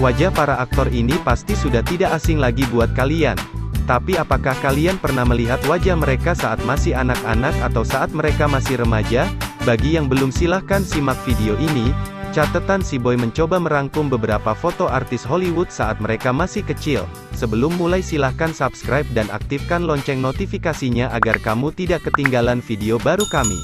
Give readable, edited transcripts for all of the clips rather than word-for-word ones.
Wajah para aktor ini pasti sudah tidak asing lagi buat kalian. Tapi apakah kalian pernah melihat wajah mereka saat masih anak-anak atau saat mereka masih remaja? Bagi yang belum, silahkan simak video ini. Catatan si Boy mencoba merangkum beberapa foto artis Hollywood saat mereka masih kecil. Sebelum mulai, silahkan subscribe dan aktifkan lonceng notifikasinya agar kamu tidak ketinggalan video baru kami.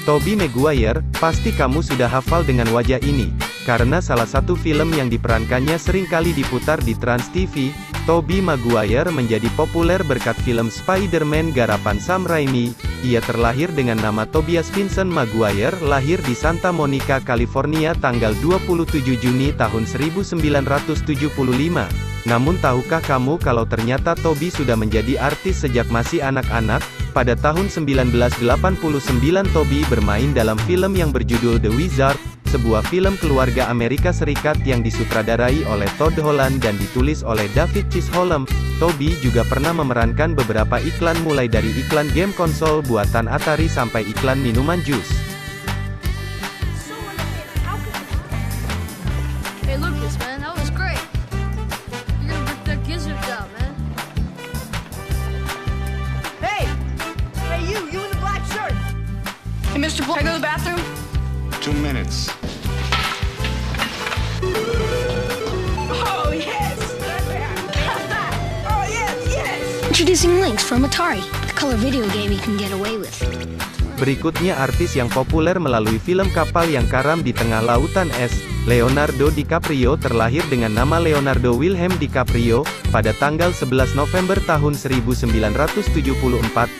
Tobey Maguire, pasti kamu sudah hafal dengan wajah ini, karena salah satu film yang diperankannya seringkali diputar di Trans TV. Tobey Maguire menjadi populer berkat film Spider-Man garapan Sam Raimi. Ia terlahir dengan nama Tobias Vincent Maguire, lahir di Santa Monica, California tanggal 27 Juni tahun 1975. Namun tahukah kamu kalau ternyata Tobey sudah menjadi artis sejak masih anak-anak? Pada tahun 1989 Tobey bermain dalam film yang berjudul The Wizard, sebuah film keluarga Amerika Serikat yang disutradarai oleh Todd Holland dan ditulis oleh David Chisholm. Tobey juga pernah memerankan beberapa iklan, mulai dari iklan game konsol buatan Atari sampai iklan minuman jus. Hey Lucas, man, that was great. You're gonna rip that gizzard out, man. Hey, you in the black shirt. Hey, Mr. Bull, can I go to the bathroom? 2 minutes. Oh yes! Oh yes! Introducing Lynx from Atari, the color video game you can get away with. Berikutnya artis yang populer melalui film Kapal yang Karam di Tengah Lautan Es. Leonardo DiCaprio terlahir dengan nama Leonardo Wilhelm DiCaprio, pada tanggal 11 November tahun 1974,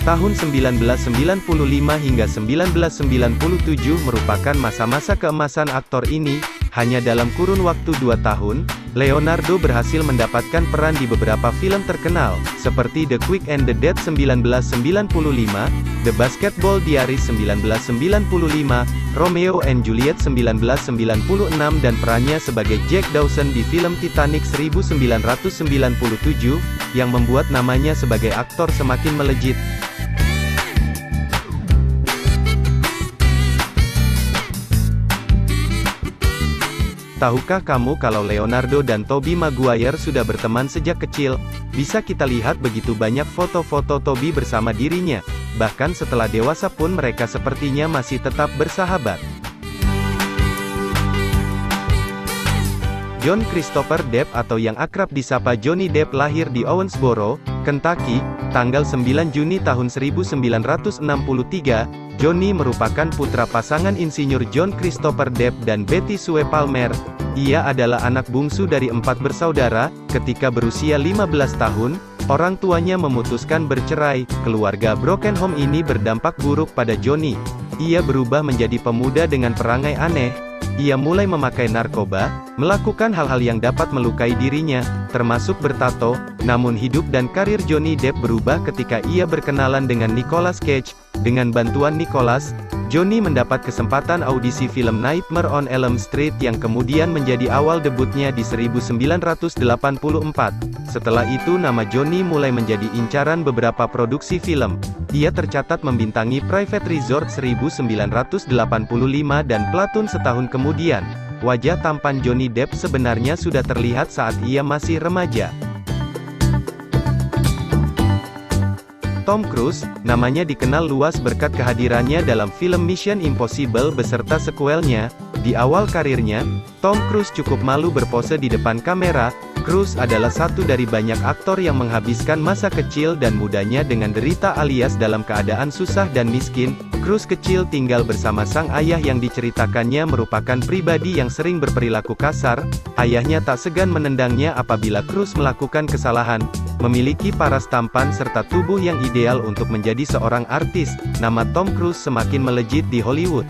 tahun 1995 hingga 1997 merupakan masa-masa keemasan aktor ini. Hanya dalam kurun waktu 2 tahun, Leonardo berhasil mendapatkan peran di beberapa film terkenal, seperti The Quick and the Dead 1995, The Basketball Diaries 1995, Romeo and Juliet 1996 dan perannya sebagai Jack Dawson di film Titanic 1997, yang membuat namanya sebagai aktor semakin melejit. Tahukah kamu kalau Leonardo dan Tobey Maguire sudah berteman sejak kecil? Bisa kita lihat begitu banyak foto-foto Tobey bersama dirinya. Bahkan setelah dewasa pun mereka sepertinya masih tetap bersahabat. John Christopher Depp atau yang akrab disapa Johnny Depp lahir di Owensboro, Kentucky, tanggal 9 Juni tahun 1963. Johnny merupakan putra pasangan insinyur John Christopher Depp dan Betty Sue Palmer. Ia adalah anak bungsu dari 4 bersaudara. Ketika berusia 15 tahun, orang tuanya memutuskan bercerai. Keluarga broken home ini berdampak buruk pada Johnny. Ia berubah menjadi pemuda dengan perangai aneh. Ia mulai memakai narkoba, melakukan hal-hal yang dapat melukai dirinya, termasuk bertato. Namun hidup dan karir Johnny Depp berubah ketika ia berkenalan dengan Nicolas Cage. Dengan bantuan Nicolas, Johnny mendapat kesempatan audisi film Nightmare on Elm Street yang kemudian menjadi awal debutnya di 1984. Setelah itu nama Johnny mulai menjadi incaran beberapa produksi film. Ia tercatat membintangi Private Resort 1985 dan Platoon setahun kemudian. Wajah tampan Johnny Depp sebenarnya sudah terlihat saat ia masih remaja. Tom Cruise, namanya dikenal luas berkat kehadirannya dalam film Mission Impossible beserta sequelnya. Di awal karirnya, Tom Cruise cukup malu berpose di depan kamera. Cruise adalah satu dari banyak aktor yang menghabiskan masa kecil dan mudanya dengan derita alias dalam keadaan susah dan miskin. Cruise kecil tinggal bersama sang ayah yang diceritakannya merupakan pribadi yang sering berperilaku kasar. Ayahnya tak segan menendangnya apabila Cruise melakukan kesalahan. Memiliki paras tampan serta tubuh yang ideal untuk menjadi seorang artis, nama Tom Cruise semakin melejit di Hollywood.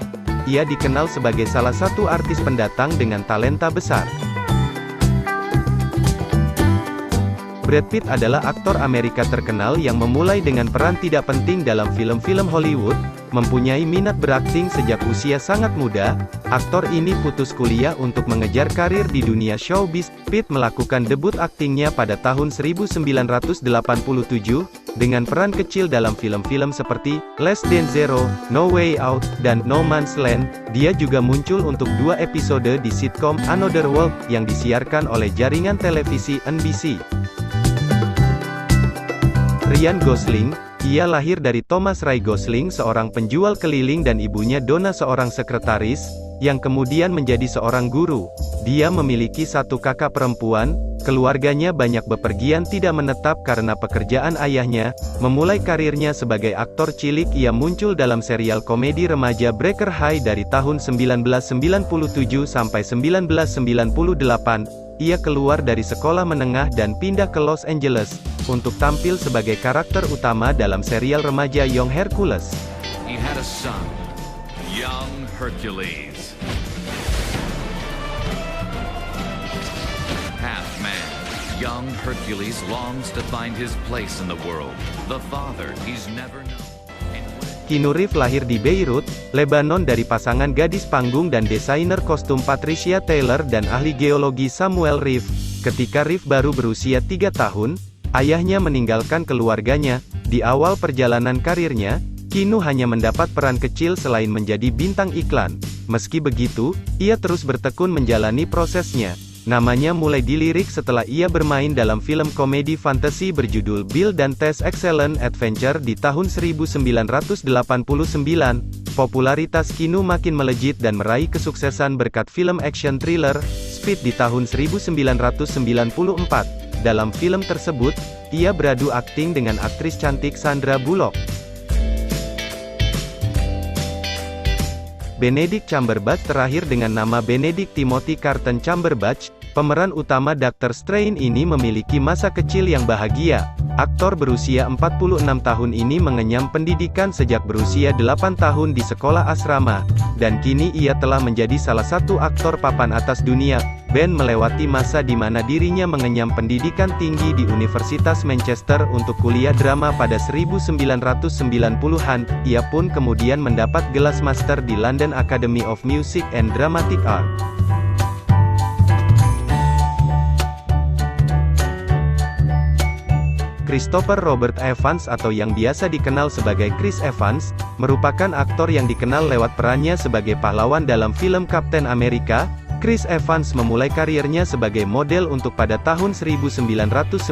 Ia dikenal sebagai salah satu artis pendatang dengan talenta besar. Brad Pitt adalah aktor Amerika terkenal yang memulai dengan peran tidak penting dalam film-film Hollywood, mempunyai minat berakting sejak usia sangat muda. Aktor ini putus kuliah untuk mengejar karir di dunia showbiz. Pitt melakukan debut aktingnya pada tahun 1987, dengan peran kecil dalam film-film seperti Less Than Zero, No Way Out, dan No Man's Land. Dia juga muncul untuk 2 episode di sitkom Another World yang disiarkan oleh jaringan televisi NBC. Ryan Gosling. Ia lahir dari Thomas Ray Gosling, seorang penjual keliling, dan ibunya Donna, seorang sekretaris, yang kemudian menjadi seorang guru. Dia memiliki 1 kakak perempuan. Keluarganya banyak bepergian tidak menetap karena pekerjaan ayahnya. Memulai karirnya sebagai aktor cilik, ia muncul dalam serial komedi remaja Breaker High dari tahun 1997 sampai 1998. Ia keluar dari sekolah menengah dan pindah ke Los Angeles untuk tampil sebagai karakter utama dalam serial remaja Young Hercules. He had a son, young Hercules. Half man, young Hercules longs to find his place in the world. The father he's never known. Keanu Reeves lahir di Beirut, Lebanon dari pasangan gadis panggung dan desainer kostum Patricia Taylor dan ahli geologi Samuel Reeves. Ketika Reeves baru berusia 3 tahun, ayahnya meninggalkan keluarganya. Di awal perjalanan karirnya, Keanu hanya mendapat peran kecil selain menjadi bintang iklan. Meski begitu, ia terus bertekun menjalani prosesnya. Namanya mulai dilirik setelah ia bermain dalam film komedi fantasi berjudul Bill dan Tess Excellent Adventure di tahun 1989. Popularitas Keanu makin melejit dan meraih kesuksesan berkat film action thriller, Speed di tahun 1994. Dalam film tersebut, ia beradu akting dengan aktris cantik Sandra Bullock. Benedict Cumberbatch terlahir dengan nama Benedict Timothy Carlton Cumberbatch. Pemeran utama Dr. Strange ini memiliki masa kecil yang bahagia. Aktor berusia 46 tahun ini mengenyam pendidikan sejak berusia 8 tahun di sekolah asrama, dan kini ia telah menjadi salah satu aktor papan atas dunia. Ben melewati masa di mana dirinya mengenyam pendidikan tinggi di Universitas Manchester untuk kuliah drama pada 1990-an. Ia pun kemudian mendapat gelar master di London Academy of Music and Dramatic Art. Christopher Robert Evans atau yang biasa dikenal sebagai Chris Evans, merupakan aktor yang dikenal lewat perannya sebagai pahlawan dalam film Captain America. Chris Evans memulai karirnya sebagai model untuk pada tahun 1999.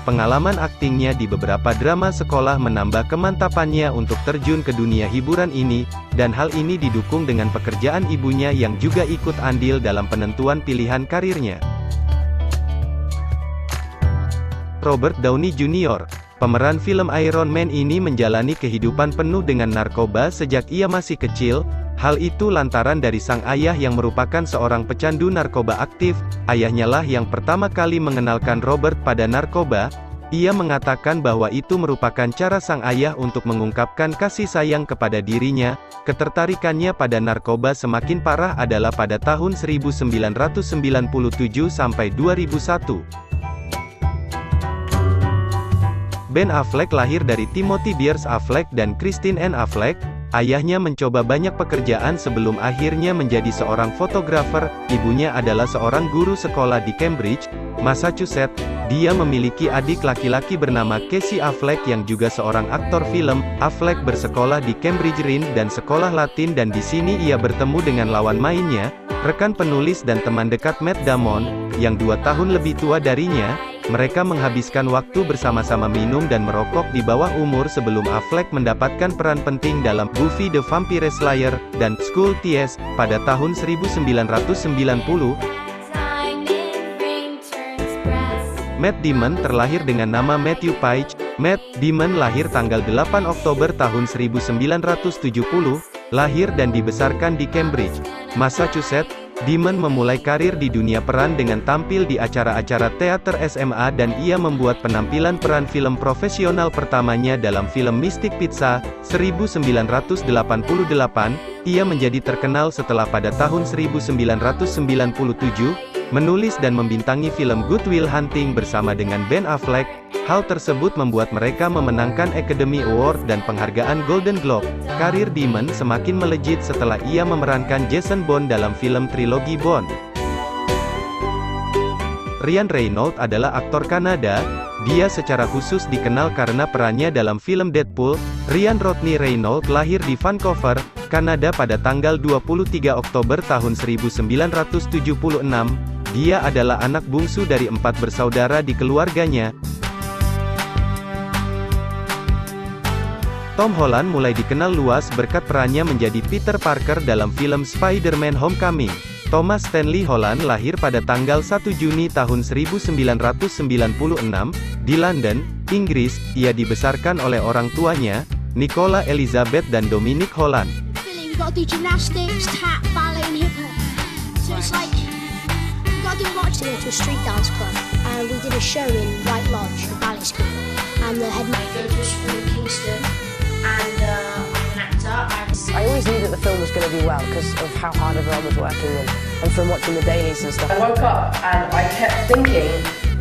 Pengalaman aktingnya di beberapa drama sekolah menambah kemantapannya untuk terjun ke dunia hiburan ini, dan hal ini didukung dengan pekerjaan ibunya yang juga ikut andil dalam penentuan pilihan karirnya. Robert Downey Jr. Pemeran film Iron Man ini menjalani kehidupan penuh dengan narkoba sejak ia masih kecil. Hal itu lantaran dari sang ayah yang merupakan seorang pecandu narkoba aktif. Ayahnya lah yang pertama kali mengenalkan Robert pada narkoba. Ia mengatakan bahwa itu merupakan cara sang ayah untuk mengungkapkan kasih sayang kepada dirinya. Ketertarikannya pada narkoba semakin parah adalah pada tahun 1997 sampai 2001. Ben Affleck lahir dari Timothy Beers Affleck dan Christine Ann Affleck. Ayahnya mencoba banyak pekerjaan sebelum akhirnya menjadi seorang fotografer. Ibunya adalah seorang guru sekolah di Cambridge, Massachusetts. Dia memiliki adik laki-laki bernama Casey Affleck yang juga seorang aktor film. Affleck bersekolah di Cambridge Rindge dan sekolah Latin, dan di sini ia bertemu dengan lawan mainnya, rekan penulis dan teman dekat Matt Damon, yang 2 tahun lebih tua darinya. Mereka menghabiskan waktu bersama-sama minum dan merokok di bawah umur sebelum Affleck mendapatkan peran penting dalam Buffy the Vampire Slayer dan School Ties pada tahun 1990. Matt Damon terlahir dengan nama Matthew Paige. Matt Damon lahir tanggal 8 Oktober tahun 1970, lahir dan dibesarkan di Cambridge, Massachusetts. Damon memulai karir di dunia peran dengan tampil di acara-acara teater SMA, dan ia membuat penampilan peran film profesional pertamanya dalam film Mystic Pizza, 1988. Ia menjadi terkenal setelah pada tahun 1997, menulis dan membintangi film Good Will Hunting bersama dengan Ben Affleck. Hal tersebut membuat mereka memenangkan Academy Award dan penghargaan Golden Globe. Karir Damon semakin melejit setelah ia memerankan Jason Bourne dalam film trilogi Bond. Ryan Reynolds adalah aktor Kanada. Dia secara khusus dikenal karena perannya dalam film Deadpool. Ryan Rodney Reynolds lahir di Vancouver, Kanada pada tanggal 23 Oktober tahun 1976. Dia adalah anak bungsu dari 4 bersaudara di keluarganya. Tom Holland mulai dikenal luas berkat perannya menjadi Peter Parker dalam film Spider-Man Homecoming. Thomas Stanley Holland lahir pada tanggal 1 Juni tahun 1996, di London, Inggris. Ia dibesarkan oleh orang tuanya, Nicola Elizabeth dan Dominic Holland. We've got to do gymnastics, tap, ballet, and hip hop. So it's like, we've got to do much to go to a street dance club. And we did a show in White Lodge, the ballet school. And the headmaster go to a school in Kingston. And I'm an actor. I always knew that the film was going to do well because of how hard everyone was working and from watching the dailies and stuff. I woke up and I kept thinking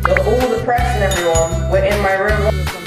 that all the press and everyone were in my room.